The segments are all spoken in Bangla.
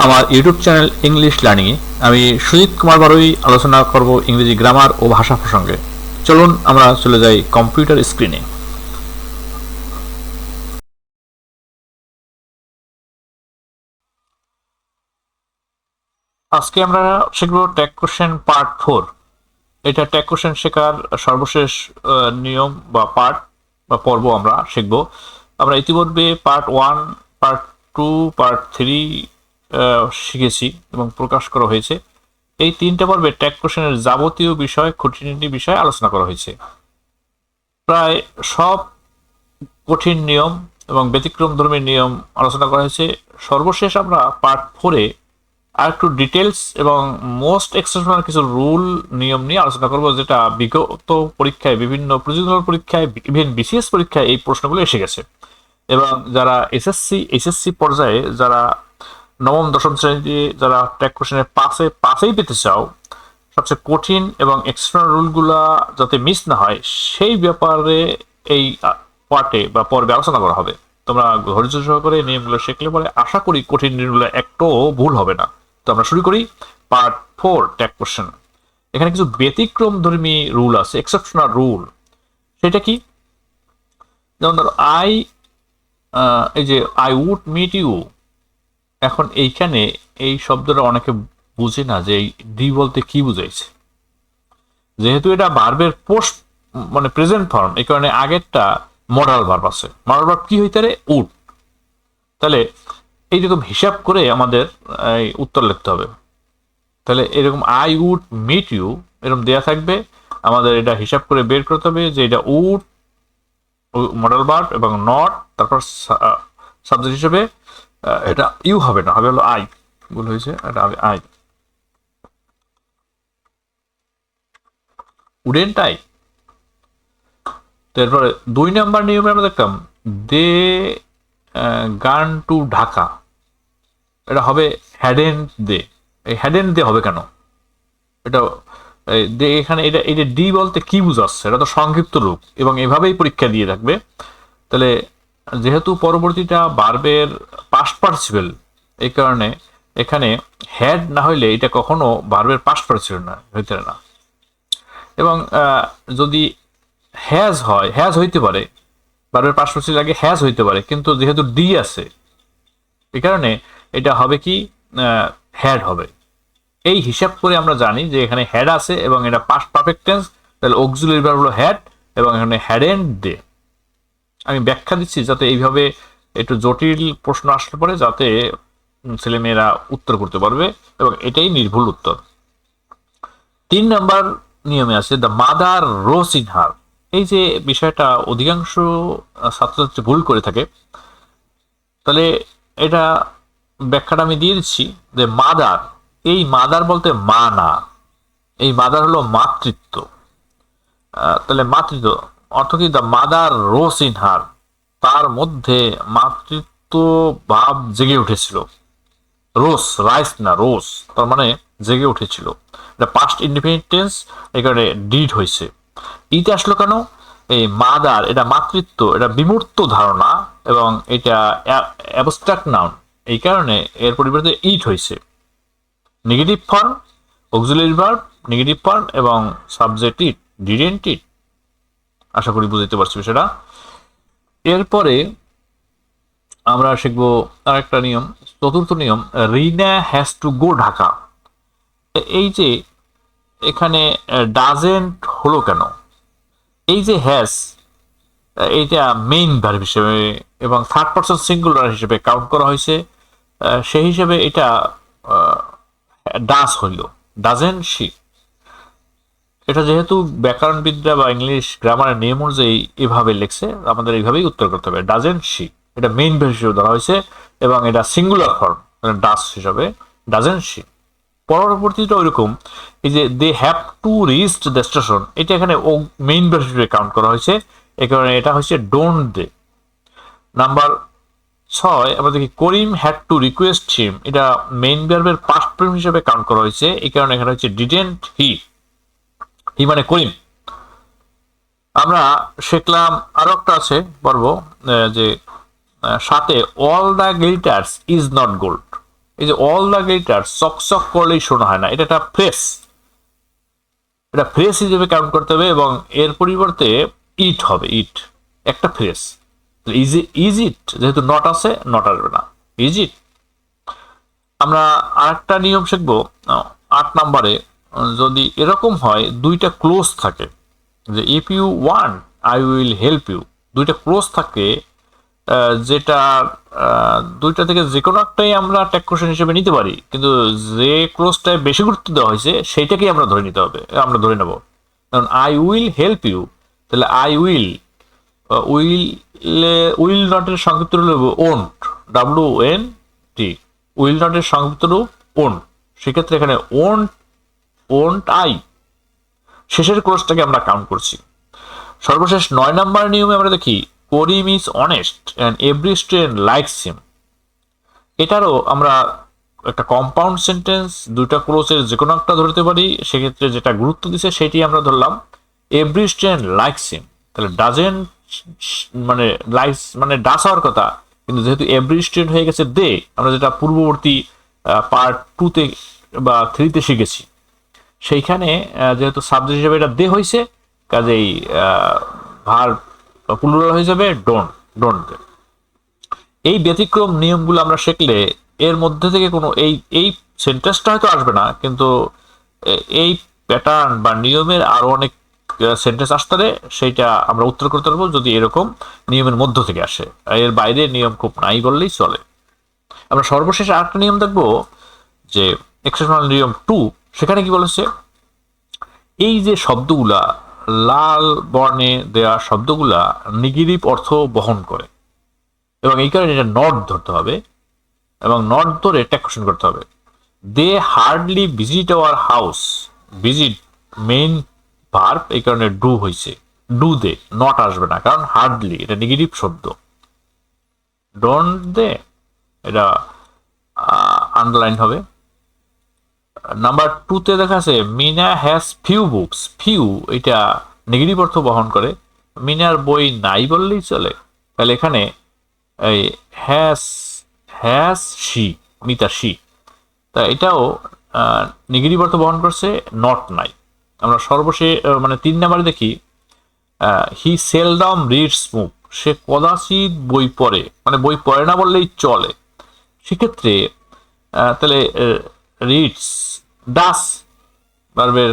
আমার ইউটিউব চ্যানেল ইংলিশ লার্নিংয়ে আমি সুজিত কুমার বারুই আলোচনা করব ইংরেজি গ্রামার ও ভাষা প্রসঙ্গে। চলুন আমরা চলে যাই কম্পিউটার স্ক্রিনে। আজকে আমরা শিখব ট্যাগ কোশ্চেন পার্ট 4। এটা ট্যাগ কোশ্চেন শেখার সর্বশেষ নিয়ম বা পার্ট বা পর্ব আমরা শিখব। আমরা ইতিমধ্যে পার্ট 1, পার্ট 2, পার্ট 3 শিখেছি এবং প্রকাশ করা হয়েছে। এই 3টা পর্বে ট্যাগ কোশ্চেনের যাবতীয় বিষয়, খুঁটিনাটি বিষয় আলোচনা করা হয়েছে। প্রায় সব কঠিন নিয়ম এবং ব্যতিক্রমধর্মী নিয়ম আলোচনা করা হয়েছে। সর্বশেষ আমরা পার্ট 4-এ আর একটু ডিটেলস এবং মোস্ট এক্সেপশনাল কিছু রুল নিয়ম নিয়ে আলোচনা করব, যেটা বিগত পরীক্ষায়, বিভিন্ন প্রযোজনাল পরীক্ষায়, ইভেন বিসিএস পরীক্ষায় এই প্রশ্নগুলো এসে গেছে। এবং যারা এইচএসসি পর্যায়ে, যারা নবম দশম শ্রেণীতে যারা ট্যাগ কোশ্চেনের পাসেই পেতে চাও, সবচেয়ে কঠিন এবং এক্সেপশনাল রুলগুলা যাতে মিস না হয় সেই ব্যাপারে এই পার্টে বা পর্বে আলোচনা করা হবে। তোমরা ধৈর্য সহকারে নিয়মগুলো শিখলে পরে আশা করি কঠিন নিয়মগুলো একটাও ভুল হবে না। তো আমরা শুরু করি পার্ট 4 ট্যাগ কোশ্চেন। এখানে কিছু ব্যতিক্রমধর্মী রুল আছে, এক্সেপশনাল রুল। সেটা কি? যেমন ধরো এই যে আই উড মিট ইউ, এখন এইখানে এই শব্দটা অনেকে বুঝে না যে এই ডি বলতে কি বুঝাইছে। যেহেতু এটা ভার্বের পোস্ট মানে প্রেজেন্ট ফর্ম, এই কারণে আগেরটা মডাল ভার্ব আছে। মডাল ভার্ব কি হইতে পারে? উড। তাহলে এইরকম হিসাব করে আমাদের উত্তর লিখতে হবে। তাহলে এরকম আই উড মিট ইউ এরকম দেয়া থাকবে, আমাদের এটা হিসাব করে বের করতে হবে যে এটা উড মডাল ভার্ব এবং নট, তারপর সাবজেক্ট হিসেবে এটা ইউ হবে না, হবে হলো আই। ভুল হয়েছে, এটা হবে আই। Wouldn't I. তারপরে 2 নম্বর নিয়মে আমরা দেখতাম দে গান টু ঢাকা, এটা হবে হ্যাডেন্ট দে। এই হ্যাডেন্ট দে হবে কেন? এটা এখানে এটা ডি বলতে কি বুঝাচ্ছে? এটা তো সংক্ষিপ্ত রূপ এবং এভাবেই পরীক্ষা দিয়ে থাকবে। তাহলে যেহেতু পরবর্তীটা ভার্বের পাস্ট পার্টিসিপেল, এই কারণে এখানে হ্যাড না হইলে এটা কখনো ভার্বের পাস্ট পার্টিসিপেল না হইতে না। এবং যদি হ্যাজ হয়, হ্যাজ হইতে পারে, ভার্বের পাস্ট পার্টিসিপেল আগে হ্যাজ হইতে পারে, কিন্তু যেহেতু ডি আছে এই কারণে এটা হবে কি হ্যাড হবে। এই হিসাব করে আমরা জানি যে এখানে হ্যাড আছে এবং এটা পাস্ট পারফেক্ট টেন্স, তাহলে অক্সিলারি ভার্ব হলো হ্যাড এবং এখানে হ্যাডেন্ট দে। আমি ব্যাখ্যা দিচ্ছি যাতে এইভাবে একটু জটিল প্রশ্ন আসলে পরে যাতে ছেলেমেয়েরা উত্তর করতে পারবে, এবং এটাই নির্ভুল উত্তর। 3 নম্বর নিয়মে আছে the mother rose in her. এই যে বিষয়টা অধিকাংশ ছাত্রছাত্রী ভুল করে থাকে, তাহলে এটা ব্যাখ্যাটা আমি দিয়ে দিচ্ছি যে মাদার, এই মাদার বলতে মা না, এই মাদার হলো মাতৃত্ব। তাহলে মাতৃত্ব অর্থ কি? The mother rose in her, তার মধ্যে মাতৃত্ব ভাব জেগে উঠেছিল। রোজ, রাইস না, রোজ, তার মানে জেগে উঠেছিল। এটা পাস্ট ইনডিফিনিট টেন্স, এই কারণে ডিড হয়েছে। ইতে আসলো কেন? এই মাদার, এটা মাতৃত্ব, এটা বিমূর্ত ধারণা এবং এটা অ্যাবস্ট্রাক্ট নাউন, এই কারণে এর পরিবর্তে ইট হয়েছে। Negative form, auxiliary verb, negative form এবং সাবজেক্ট ইট, ডিডেন্ট ইট। আশা করি বুঝতে পারছি সেটা। এরপরে আমরা শিখবো আরেকটা নিয়ম, 4র্থ নিয়ম, রিনা হ্যাজ টু গো ঢাকা। এই যে এখানে ডাজেন্ট হলো কেন? এই যে হ্যাজ, এইটা মেইন ভার্ব হিসেবে এবং থার্ড পারসন সিঙ্গুলার হিসেবে কাউন্ট করা হয়েছে, সেই হিসেবে এটা ডাস হইল, ডাজেন্ট শি। এটা যেহেতু ব্যাকরণবিদ্যা বা ইংলিশ গ্রামারের নিয়ম অনুযায়ী এভাবে লেখছে, আমাদের এইভাবেই উত্তর করতে হবে, ডাজেন্ট শি। এটা মেইন ভার্ব হিসেবে ধরা হয়েছে এবং এটা সিঙ্গুলার ফর্ম, ডাস হিসাবে, ডাজেন্ট শি। পরবর্তীটা ওইরকম, এই যে they have to reach the station, এটা এখানে মেইন ভার্ব হিসেবে কাউন্ট করা হয়েছে, এই কারণে এটা হচ্ছে ডোন্ট দে। নাম্বার 6 আমরা দেখি করিম হ্যাড টু রিকোয়েস্ট হিম, এটা মেইন ভার্বের পাস্ট ফর্ম হিসেবে কাউন্ট করা হয়েছে, এই কারণে এখানে হচ্ছে ডিডেন্ট হি, হি মানে করিম। আমরা শিখলাম আরো একটা আছে পর্ব যে সাথে all the glitters is not gold. এই যে অল দ্য গ্লিটার চকচক করলেই শোনা হয় না, এটা একটা ফ্রেস, এটা ফ্রেস হিসেবে কাউন্ট করতে হবে এবং এর পরিবর্তে ইট হবে, ইট একটা ফ্রেস। ইজ ইট যেহেতু নট আছে, নট আসবে না, ইজ ইট। আমরা আরেকটা নিয়ম শিখবো 8 নম্বরে, যদি এরকম হয় দুইটা ক্লোজ থাকে, যে if you want I will help you, দুইটা ক্লোজ থাকে, যেটা দুইটা থেকে যে কোনো একটাই আমরা ট্যাগ কোশ্চেন হিসেবে নিতে পারি, কিন্তু যে ক্লোজটায় বেশি গুরুত্ব দেওয়া হয়েছে সেইটাকেই আমরা ধরে নিতে হবে, আমরা ধরে নেব। কারণ আই উইল হেল্প ইউ, তাহলে আই উইল, উইল উইল নটের সংক্ষিপ্ত রূপ ওন্ট, WNT, উইল নটের সংক্ষিপ্ত রূপ ওন্ট, সেক্ষেত্রে এখানে ওন্ট, ওন্ট আই, শেষের ক্লোজটাকে আমরা কাউন্ট করছি। সর্বশেষ 9 নম্বর নিয়মে আমরা দেখি Karim is honest and every student likes him. এটারও আমরা একটা কম্পাউন্ড সেন্টেন্স, দুইটা ক্লোজের যে কোনো একটা ধরতে পারি, সেক্ষেত্রে যেটা গুরুত্ব দিচ্ছে সেটি আমরা ধরলাম এভরি স্টুডেন্ট লাইকস হিম। তাহলে ডাজেন্ট মানে লাইকস মানে ডাস হওয়ার কথা, কিন্তু যেহেতু এভরি স্টুডেন্ট হয়ে গেছে দে, আমরা যেটা পূর্ববর্তী পার্ট 2-তে বা 3-তে শিখেছি, সেইখানে যেহেতু সাবজেক্ট হিসেবে এটা দে হয়েছে, কাজেই ভার প্লুরাল হয়ে যাবে ডোন্ট, ডোন্ট দে। এই ব্যতিক্রম নিয়মগুলো আমরা শিখলে এর মধ্যে থেকে কোনো এই সেন্টেন্সটা হয়তো আসবে না, কিন্তু এই প্যাটার্ন বা নিয়মের আরো অনেক সেন্টেন্স আসতে পারে, সেইটা আমরা উত্তর করতে পারবো যদি এরকম নিয়মের মধ্য থেকে আসে। এর বাইরে নিয়ম খুব নাই বললেই চলে। আমরা সর্বশেষ আরেকটা নিয়ম দেখবো, যে এক্সেপশনাল নিয়ম 2, সেখানে কি বলেছে, এই যে শব্দগুলা লাল বর্ণে দেওয়া শব্দগুলা নেগেটিভ অর্থ বহন করে, এবং এই কারণে এটা নট ধরতে হবে এবং নট ধরে ট্যাগ কোশ্চেন করতে হবে। They hardly visit our house, visit main verb, এই কারণে ডু হয়েছে, ডু দে, নট আসবে না, কারণ হার্ডলি এটা নেগেটিভ শব্দ। ডোন্ট দে এটা আন্ডারলাইন হবে। নাম্বার 2-তে দেখা আছে Meena has few books, few এটা নেগেটিভ অর্থ বহন করে, মিনার বই নাই বললেই চলে। তাহলে এখানে এই has, has she, Mita she, তা এটাও নেগেটিভ অর্থ বহন করছে, নট নাই। আমরা সর্বশেষ মানে 3 নম্বরে দেখি হি সেলডম রিডস বুক, সে কদাচিৎ বই পড়ে, মানে বই পড়ে না বললেই চলে। সেক্ষেত্রে তাহলে রিডস ডাস, ভার্বের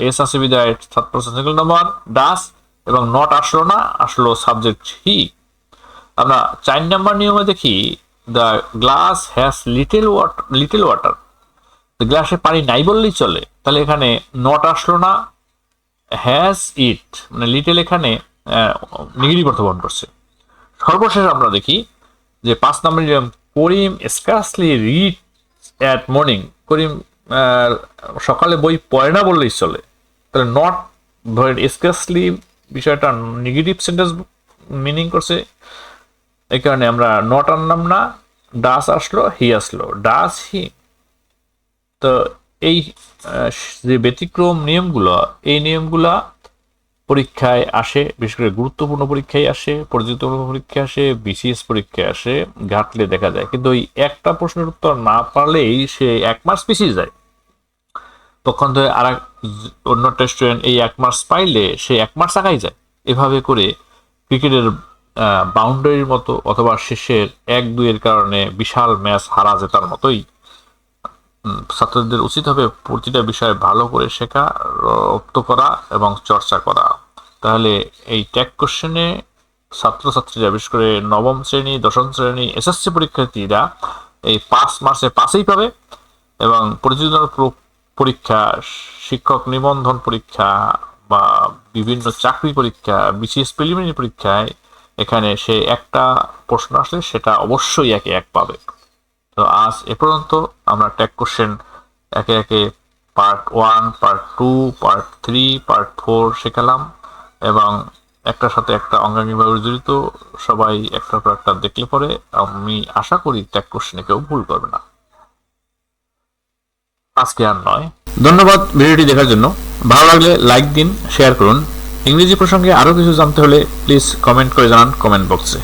এস আছে বিদায় থার্ড পারসন সিঙ্গুলার নাম্বার ডাস, এবং নট আসলো না, আসলো সাবজেক্ট হি। আমরা 4 নম্বর নিয়মে দেখি the glass has little water, গ্লাসে পানি নাই বললেই চলে, তাহলে এখানে নট আসলো না, হ্যাজ ইট, মানে লিটল এখানে নেগেটিভ অর্থ বহন করছে। সর্বশেষ আমরা দেখি যে 5 নম্বর নিয়ম করিম স্কার্সলি রিড অ্যাট মর্নিং, করিম সকালে বই পড়ে না বললেই চলে, তাহলে নট ধরেন স্কার্সলি বিষয়টা নেগেটিভ সেন্টেন্স মিনিং করছে, এই কারণে আমরা নট আনলাম না, ডাস আসলো, হি আসলো, ডাস হি। তো এই যে ব্যতিক্রম নিয়মগুলো, এই নিয়মগুলা পরীক্ষায় আসে, বিশেষ করে গুরুত্বপূর্ণ পরীক্ষায় আসে, পরিচিতমূলক পরীক্ষায় আসে, বিসিএস পরীক্ষায় আসে, ঘাটলে দেখা যায়। কিন্তু ওই একটা প্রশ্নের উত্তর না পারলেই সে 1 মার্কস পিছিয়ে যায়, তখন তো আর অন্য স্টুডেন্ট এই 1 মার্কস পাইলে সে 1 মার্কস আগাই যায়। এভাবে করে ক্রিকেটের বাউন্ডারির মতো অথবা শেষের 1-2-এর কারণে বিশাল ম্যাচ হারা জেতার মতোই ছাত্রদের উচিত হবে প্রতিটা বিষয় ভালো করে শেখা, রপ্ত করা এবং চর্চা করা। তাহলে এই ট্যাগ কোশ্চেনে ছাত্রছাত্রীরা, বিশেষ করে নবম শ্রেণী, দশম শ্রেণী এসএসসি পরীক্ষার্থীরা এই 5 মার্চে 5ই পাবে, এবং পরিচিতমূলক পরীক্ষা, শিক্ষক নিবন্ধন পরীক্ষা বা বিভিন্ন চাকরি পরীক্ষা, বিসিএস প্রিলিমিনারি পরীক্ষায় এখানে সে একটা প্রশ্ন আসলে সেটা অবশ্যই 1 পাবে। তো আজ এ পর্যন্ত আমরা ট্যাগ কোশ্চেন একে একে পার্ট 1, পার্ট 2, পার্ট 3, পার্ট 4 শেখালাম, এবং একটার সাথে একটা অঙ্গাঙ্গিভাবে জড়িত, সবাই একটার পর একটা দেখলে পরে আমি আশা করি ট্যাগ কোশ্চেনে কেউ ভুল করবে না। আজকে আর নয়। ধন্যবাদ ভিডিওটি দেখার জন্য। ভালো লাগলে লাইক দিন, শেয়ার করুন। ইংরেজি প্রসঙ্গে আরো কিছু জানতে হলে প্লিজ কমেন্ট করে জানান কমেন্ট বক্সে।